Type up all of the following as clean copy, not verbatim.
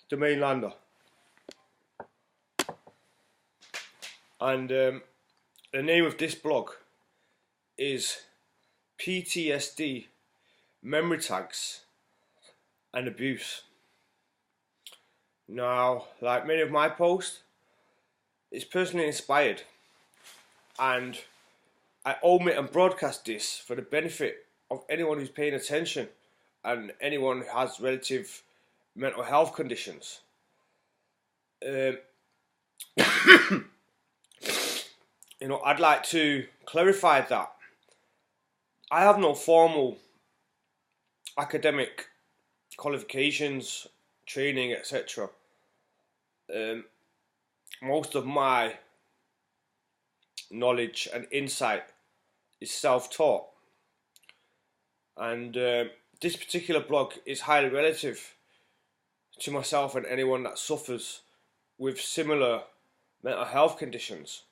the mainlander. And the name of this blog is PTSD, Memory Tags and Abuse. Now, like many of my posts, it's personally inspired, and I omit and broadcast this for the benefit of anyone who's paying attention and anyone who has relative mental health conditions. I'd like to clarify that I have no formal academic qualifications, training, etc. Most of my knowledge and insight is self-taught, and this particular blog is highly relative to myself and anyone that suffers with similar mental health conditions.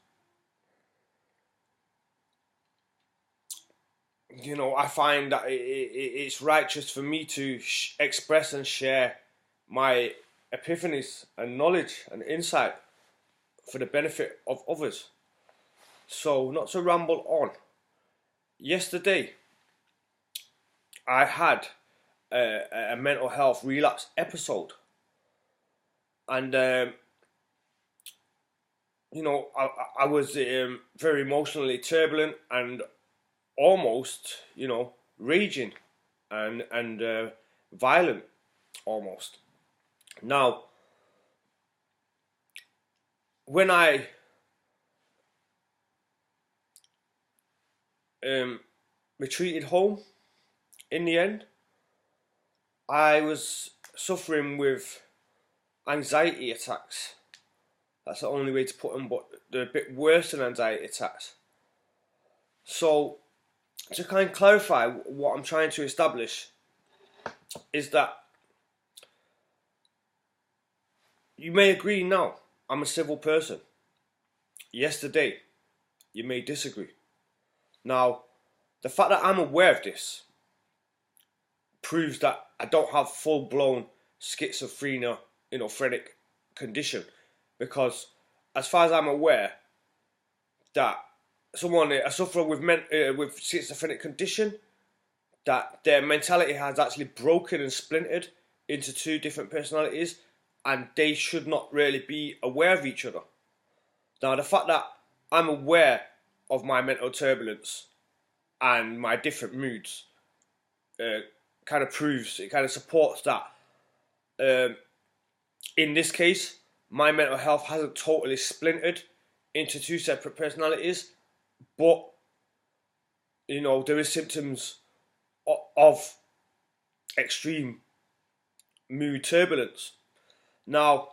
I find that it's righteous for me to express and share my epiphanies and knowledge and insight for the benefit of others. So, not to ramble on, yesterday I had a mental health relapse episode, and I was very emotionally turbulent and almost, raging and violent almost. Now, when I retreated home, in the end, I was suffering with anxiety attacks. That's the only way to put them, but they're a bit worse than anxiety attacks. So, to kind of clarify what I'm trying to establish is that you may agree now I'm a civil person. Yesterday, you may disagree. Now, the fact that I'm aware of this proves that I don't have full-blown schizophrenia, phrenic condition, because as far as I'm aware, that a sufferer with schizophrenic condition, that their mentality has actually broken and splintered into two different personalities, and they should not really be aware of each other. Now, the fact that I'm aware of my mental turbulence and my different moods kind of supports that. In this case, my mental health hasn't totally splintered into two separate personalities, but there is symptoms of extreme mood turbulence. Now,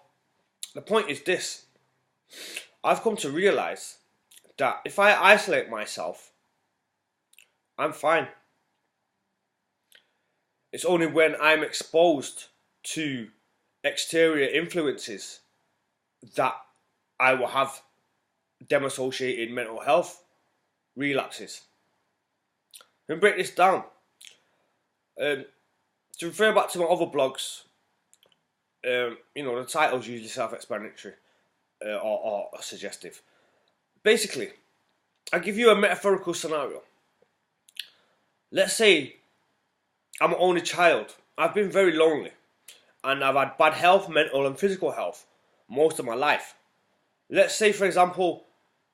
the point is this: I've come to realize that if I isolate myself, I'm fine. It's only when I'm exposed to exterior influences that I will have dem-associated mental health relapses. Let me break this down. To refer back to my other blogs, the title's usually self-explanatory or suggestive. Basically, I give you a metaphorical scenario. Let's say I'm an only child. I've been very lonely, and I've had bad health, mental and physical health, most of my life. Let's say, for example,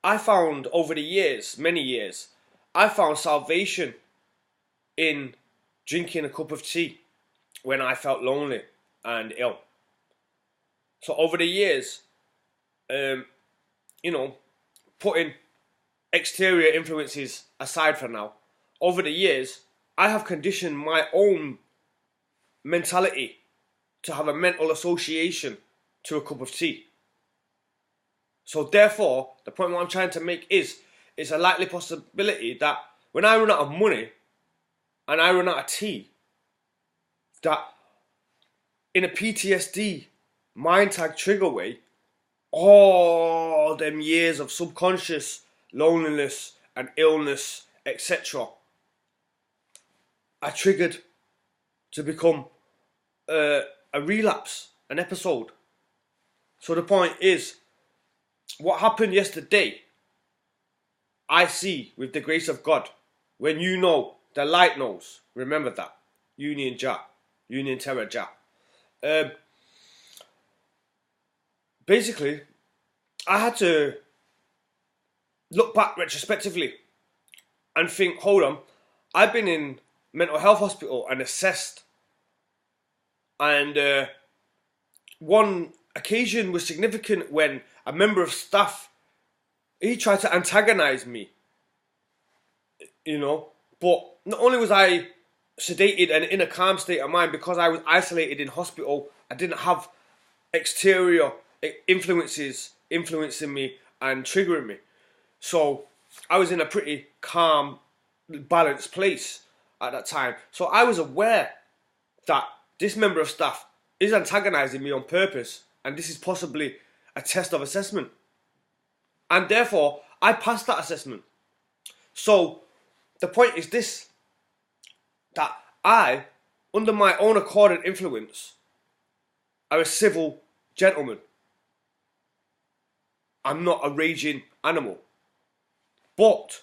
I found over the years, many years, I found salvation in drinking a cup of tea when I felt lonely and ill. So over the years, putting exterior influences aside for now, over the years, I have conditioned my own mentality to have a mental association to a cup of tea. So therefore, the point what I'm trying to make is, it's a likely possibility that when I run out of money and I run out of tea, that in a PTSD mind tag trigger way, all them years of subconscious loneliness and illness, etc., are triggered to become a relapse an episode. So the point is, what happened yesterday, I see with the grace of God. When you know, the light knows. Remember that. Union Jah. Union Terror Jah. Basically, I had to look back retrospectively and think, hold on, I've been in mental health hospital and assessed. And one occasion was significant when a member of staff, he tried to antagonize me, you know. But not only was I sedated and in a calm state of mind because I was isolated in hospital, I didn't have exterior influences influencing me and triggering me. So I was in a pretty calm, balanced place at that time. So I was aware that this member of staff is antagonizing me on purpose, and this is possibly a test of assessment. And therefore, I passed that assessment. So the point is this, that I, under my own accord and influence, am a civil gentleman. I'm not a raging animal. But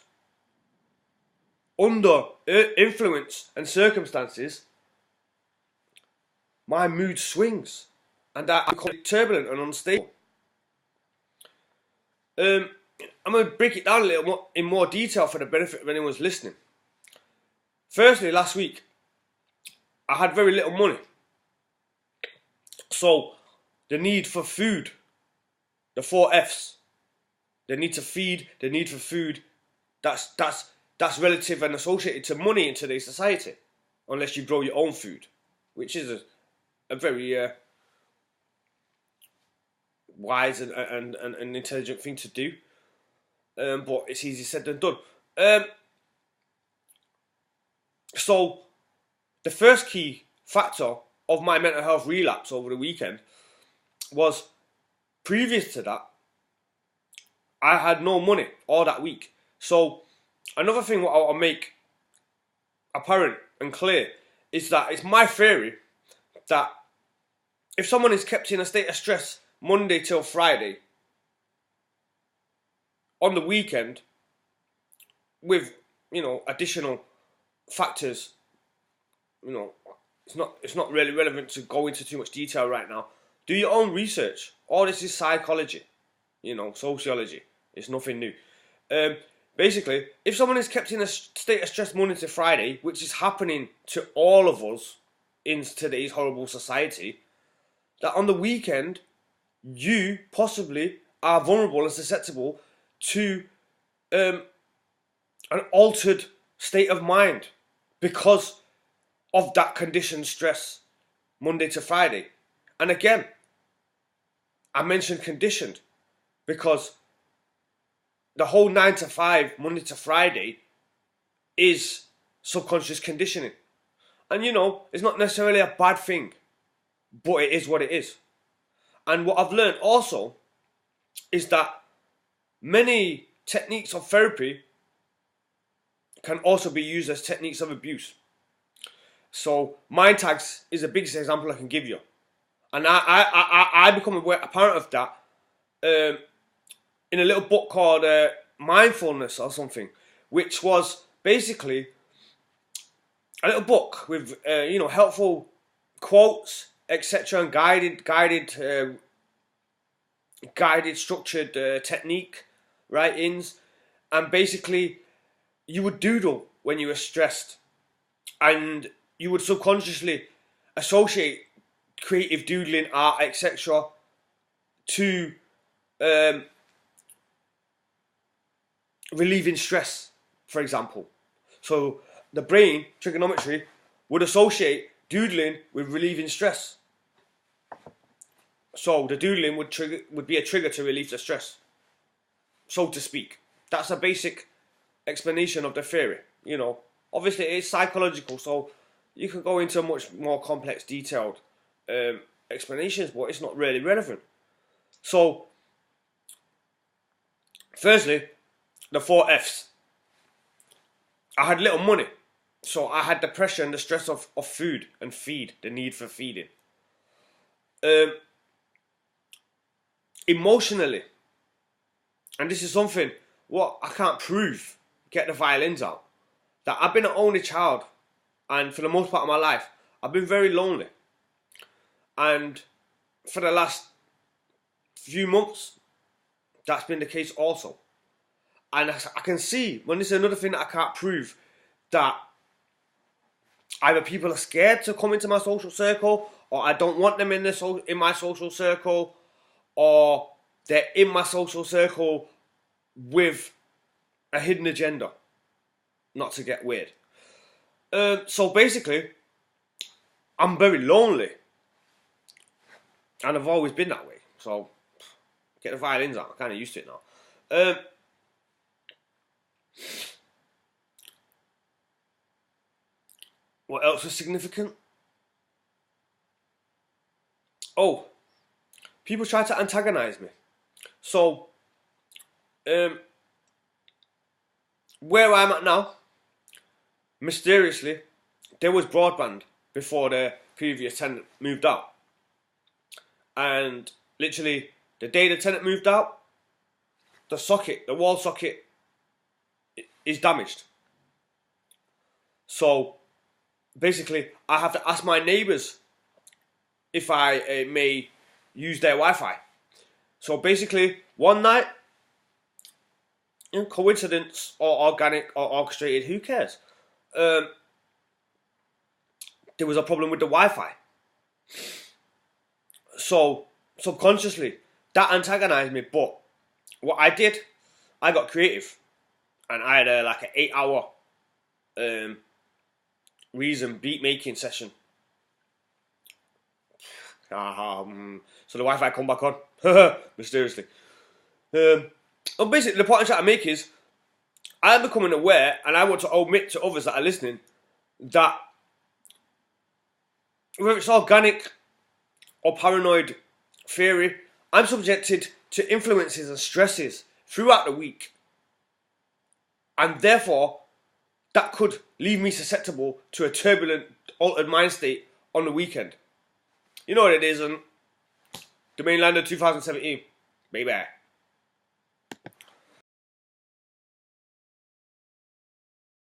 under influence and circumstances, my mood swings and I become turbulent and unstable. I'm going to break it down a little more in more detail for the benefit of anyone who's listening. Firstly, last week, I had very little money. So, the need for food, the 4 F's, the need to feed, the need for food, that's relative and associated to money in today's society, unless you grow your own food, which is a very wise and intelligent thing to do, but it's easier said than done. So the first key factor of my mental health relapse over the weekend was, previous to that, I had no money all that week. So another thing what I'll make apparent and clear is that it's my theory that if someone is kept in a state of stress Monday till Friday, on the weekend, with, you know, additional factors, you know, it's not really relevant to go into too much detail right now. Do your own research. All this is psychology, you know, sociology. It's nothing new. Basically, if someone is kept in a state of stress Monday to Friday, which is happening to all of us in today's horrible society, that on the weekend, you possibly are vulnerable and susceptible to an altered state of mind because of that conditioned stress Monday to Friday. And again, I mentioned conditioned because the whole 9 to 5, Monday to Friday, is subconscious conditioning. And you know, it's not necessarily a bad thing, but it is what it is. And what I've learned also is that many techniques of therapy can also be used as techniques of abuse. So mind tags is the biggest example I can give you. And I become a parent of that in a little book called Mindfulness or something, which was basically a little book with helpful quotes, etc., and guided structured technique write-ins. And basically you would doodle when you were stressed, and you would subconsciously associate creative doodling, art, etc., to relieving stress, for example. So the brain, trigonometry, would associate doodling with relieving stress. So the doodling would be a trigger to relieve the stress, so to speak. That's a basic explanation of the theory. You know, obviously it is psychological, so you could go into much more complex, detailed explanations, but it's not really relevant. So, firstly, the 4 F's. I had little money, so I had the pressure and the stress of food and feed, the need for feeding. emotionally, and this is something what I can't prove, get the violins out, that I've been an only child, and for the most part of my life, I've been very lonely. And for the last few months, that's been the case also. And I can see, when this is another thing that I can't prove, that either people are scared to come into my social circle, or I don't want them in my social circle, or they're in my social circle with a hidden agenda, not to get weird. So basically, I'm very lonely, and I've always been that way. So get the violins out. I'm kind of used to it now. What else was significant? Oh, people try to antagonize me. So, where I'm at now, mysteriously, there was broadband before the previous tenant moved out. And literally, the day the tenant moved out, the wall socket, is damaged. So, basically, I have to ask my neighbours if I may use their Wi-Fi. So basically, one night, in coincidence or organic or orchestrated, who cares? There was a problem with the Wi-Fi. So subconsciously, that antagonized me. But what I did, I got creative, and I had like an 8-hour Reason beat making session. So the Wi-Fi come back on mysteriously. And basically, the point I'm trying to make is, I am becoming aware, and I want to admit to others that are listening, that whether it's organic or paranoid theory, I'm subjected to influences and stresses throughout the week, and therefore that could leave me susceptible to a turbulent, altered mind state on the weekend. You know what it is, and the mainland of 2017, baby.